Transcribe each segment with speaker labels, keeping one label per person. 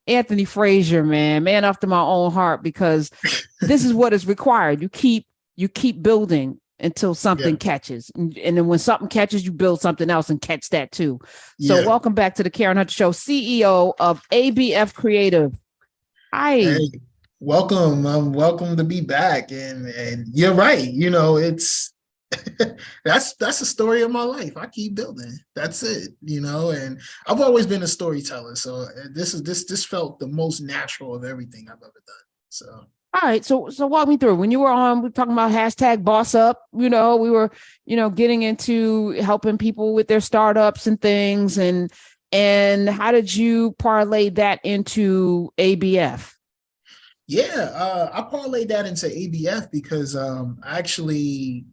Speaker 1: Anthony Frasier, man after my own heart, because this is what is required. You keep building until something catches. And then when something catches, you build something else and catch that too. So welcome back to the Karen Hunter Show, CEO of ABF Creative. Hi.
Speaker 2: Hey, welcome. Welcome to be back. And you're right. It's that's the story of my life. I keep building. That's it. And I've always been a storyteller. So this felt the most natural of everything I've ever done. So
Speaker 1: all right, so walk me through. When you were on, we were talking about hashtag boss up, we were, getting into helping people with their startups and things. And how did you parlay that into ABF?
Speaker 2: I parlayed that into ABF because I actually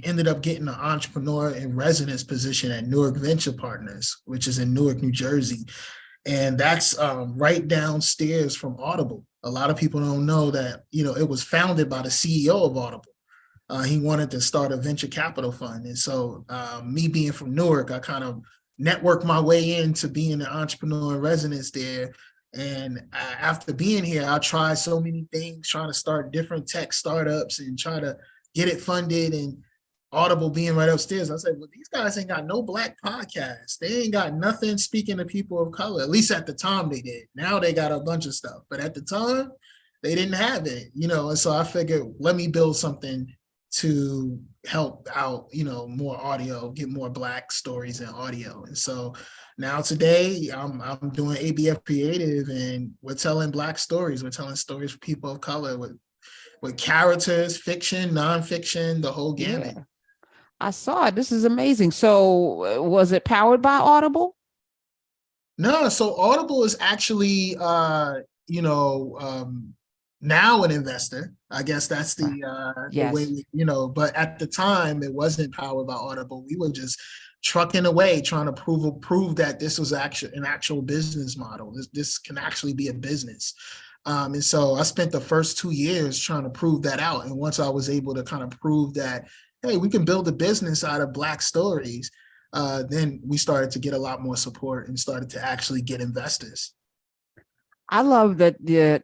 Speaker 2: ended up getting an entrepreneur in residence position at Newark Venture Partners, which is in Newark, New Jersey. And that's right downstairs from Audible. A lot of people don't know that, it was founded by the CEO of Audible. He wanted to start a venture capital fund. And so me being from Newark, I kind of networked my way into being an entrepreneur in residence there. And after being here, I tried so many things, trying to start different tech startups and try to get it funded. And Audible being right upstairs, I said, well, these guys ain't got no Black podcasts. They ain't got nothing speaking to people of color. At least at the time they did. Now they got a bunch of stuff. But at the time, they didn't have it, And so I figured, let me build something to help out, more audio, get more Black stories in audio. And so now today I'm doing ABF Creative, and we're telling Black stories. We're telling stories for people of color with characters, fiction, nonfiction, the whole gamut.
Speaker 1: Yeah. I saw it. This is amazing. So was it powered by Audible?
Speaker 2: No, so Audible is actually, now an investor. I guess that's the way, but at the time it wasn't powered by Audible. We were just trucking away, trying to prove that this was an actual business model. This can actually be a business. And so I spent the first 2 years trying to prove that out. And once I was able to kind of prove that, hey, we can build a business out of Black stories, then we started to get a lot more support and started to actually get investors.
Speaker 1: I love that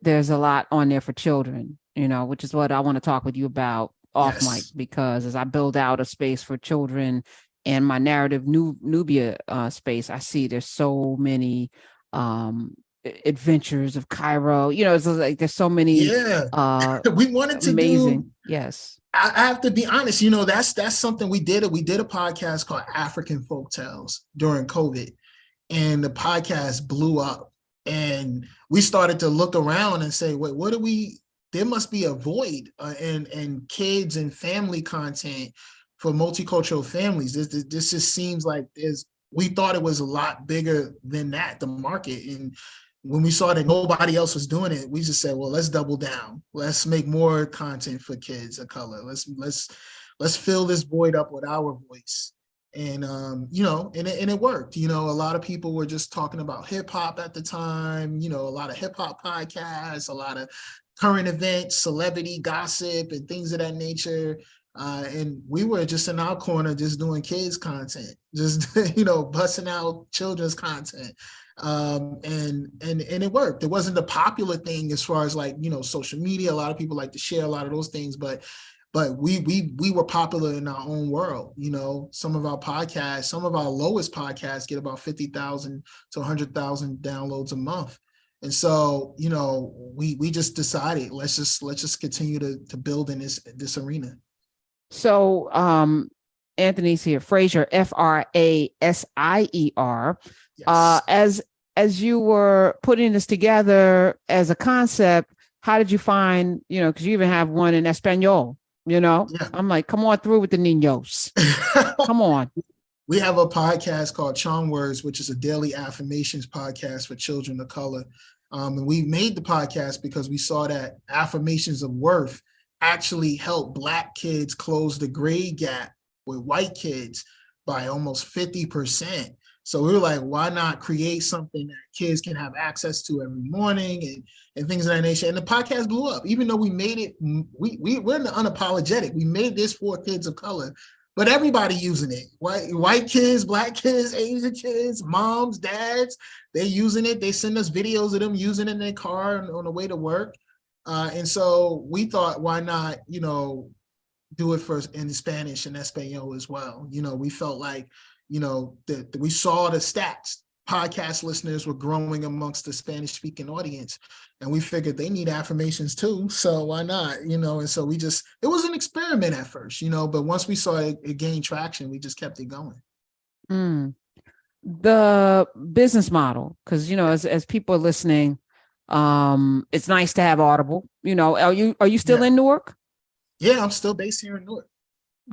Speaker 1: there's a lot on there for children, which is what I want to talk with you about off mic, because as I build out a space for children and my narrative Nubia space, I see there's so many adventures of Cairo. It's like there's so many.
Speaker 2: We wanted to
Speaker 1: amazing. Yes.
Speaker 2: I have to be honest, that's something we did. We did a podcast called African Folk Tales during COVID, and the podcast blew up. And we started to look around and say, wait, there must be a void in kids and family content for multicultural families. This just seems like we thought it was a lot bigger than that, the market. And when we saw that nobody else was doing it, we just said, well, let's double down. Let's make more content for kids of color. Let's fill this void up with our voice. And, and it worked. A lot of people were just talking about hip hop at the time, a lot of hip hop podcasts, a lot of current events, celebrity gossip and things of that nature. And we were just in our corner, just doing kids content, just, busting out children's content. And it worked. It wasn't the popular thing as far as social media. A lot of people like to share a lot of those things, but we were popular in our own world. Some of our podcasts, some of our lowest podcasts get about 50,000 to 100,000 downloads a month. And so, we just decided, let's just continue to build in this arena.
Speaker 1: So, Anthony's here, Frasier, Frasier. Yes. As you were putting this together as a concept, how did you find, because you even have one in Espanol, I'm like, come on through with the niños. Come on.
Speaker 2: We have a podcast called Charm Words, which is a daily affirmations podcast for children of color. And we made the podcast because we saw that affirmations of worth actually help Black kids close the grade gap with white kids by almost 50%. So we were like, why not create something that kids can have access to every morning and things of that nature? And the podcast blew up, even though we made it, we're unapologetic. We made this for kids of color, but everybody using it. White kids, black kids, Asian kids, moms, dads, they're using it. They send us videos of them using it in their car on the way to work. And so we thought, why not, do it first in Spanish and Espanol as well. We felt like, that we saw the stats. Podcast listeners were growing amongst the Spanish speaking audience, and we figured they need affirmations too. So why not, and so it was an experiment at first, but once we saw it gain traction, we just kept it going.
Speaker 1: The business model, because, as people are listening, it's nice to have Audible. Are you still in Newark?
Speaker 2: Yeah, I'm still based here in Newark.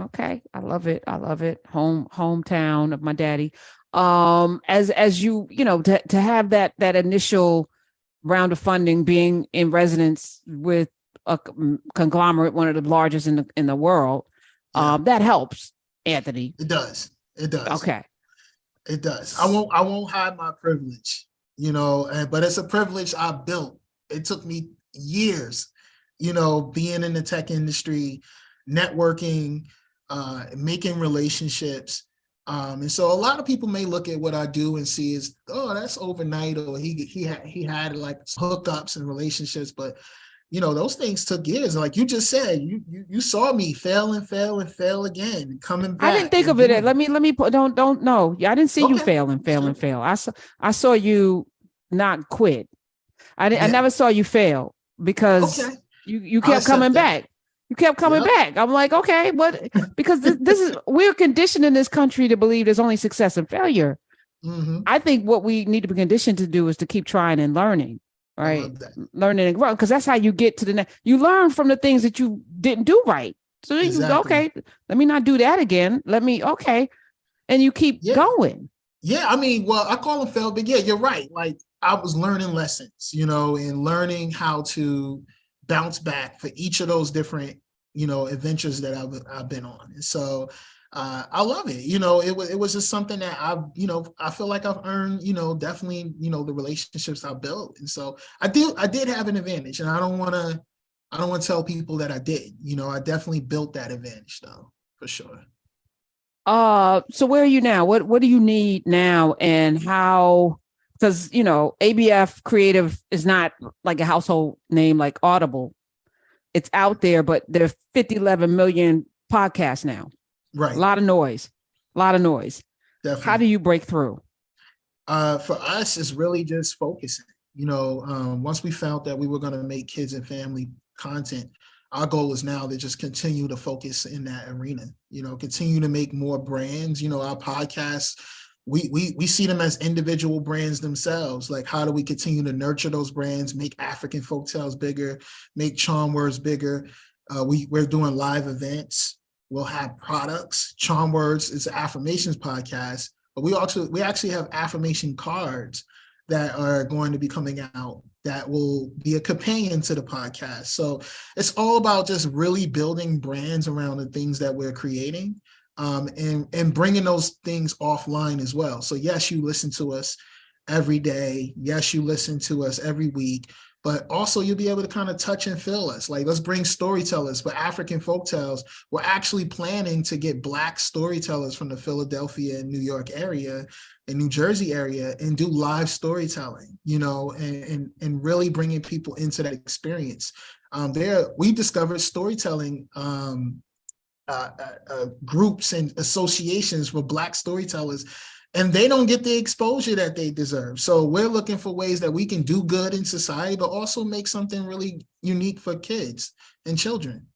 Speaker 1: Okay. I love it. Hometown of my daddy. As you, to have that initial round of funding, being in residence with a conglomerate, one of the largest in the world, that helps, Anthony.
Speaker 2: It does.
Speaker 1: Okay.
Speaker 2: It does. I won't hide my privilege, but it's a privilege I built. It took me years, being in the tech industry, networking, making relationships. And so a lot of people may look at what I do and see as, oh, that's overnight, or he had like hookups and relationships, but those things took years. Like you just said, you saw me fail again, coming back.
Speaker 1: I didn't think of it. Let me don't know. I didn't see you fail. I saw you not quit. I never saw you fail because you kept coming back. You kept coming back. I'm like, okay, what? Because this is, we're conditioned in this country to believe there's only success and failure.
Speaker 2: Mm-hmm.
Speaker 1: I think what we need to be conditioned to do is to keep trying and learning, right? Learning and growing, because that's how you get to the next. You learn from the things that you didn't do right. So then you go, okay, let me not do that again. And you keep going.
Speaker 2: Yeah, I call them failed, but you're right. Like I was learning lessons, and learning how to bounce back for each of those different, adventures that I've been on. And so I love it. It was just something that I feel like I've earned, definitely, the relationships I built. And so I did have an advantage, and I don't want to tell people that I did. I definitely built that advantage though, for sure.
Speaker 1: So where are you now? What do you need now, and how? Because, ABF Creative is not like a household name like Audible. It's out there, but there are 11 million podcasts now.
Speaker 2: Right.
Speaker 1: A lot of noise. Definitely. How do you break through?
Speaker 2: For us, it's really just focusing. Once we found that we were going to make kids and family content, our goal is now to just continue to focus in that arena, continue to make more brands. Our podcasts, we see them as individual brands themselves. Like, how do we continue to nurture those brands, make African Folktales bigger, make Charm Words bigger? We're doing live events. We'll have products. Charm Words is an affirmations podcast, but we actually have affirmation cards that are going to be coming out that will be a companion to the podcast. So it's all about just really building brands around the things that we're creating. And bringing those things offline as well. So yes, you listen to us every day. Yes, you listen to us every week, but also you'll be able to kind of touch and feel us. Like, let's bring storytellers for African Folktales. We're actually planning to get Black storytellers from the Philadelphia and New York area and New Jersey area and do live storytelling, and really bringing people into that experience. We discovered storytelling groups and associations for Black storytellers, and they don't get the exposure that they deserve. So we're looking for ways that we can do good in society, but also make something really unique for kids and children.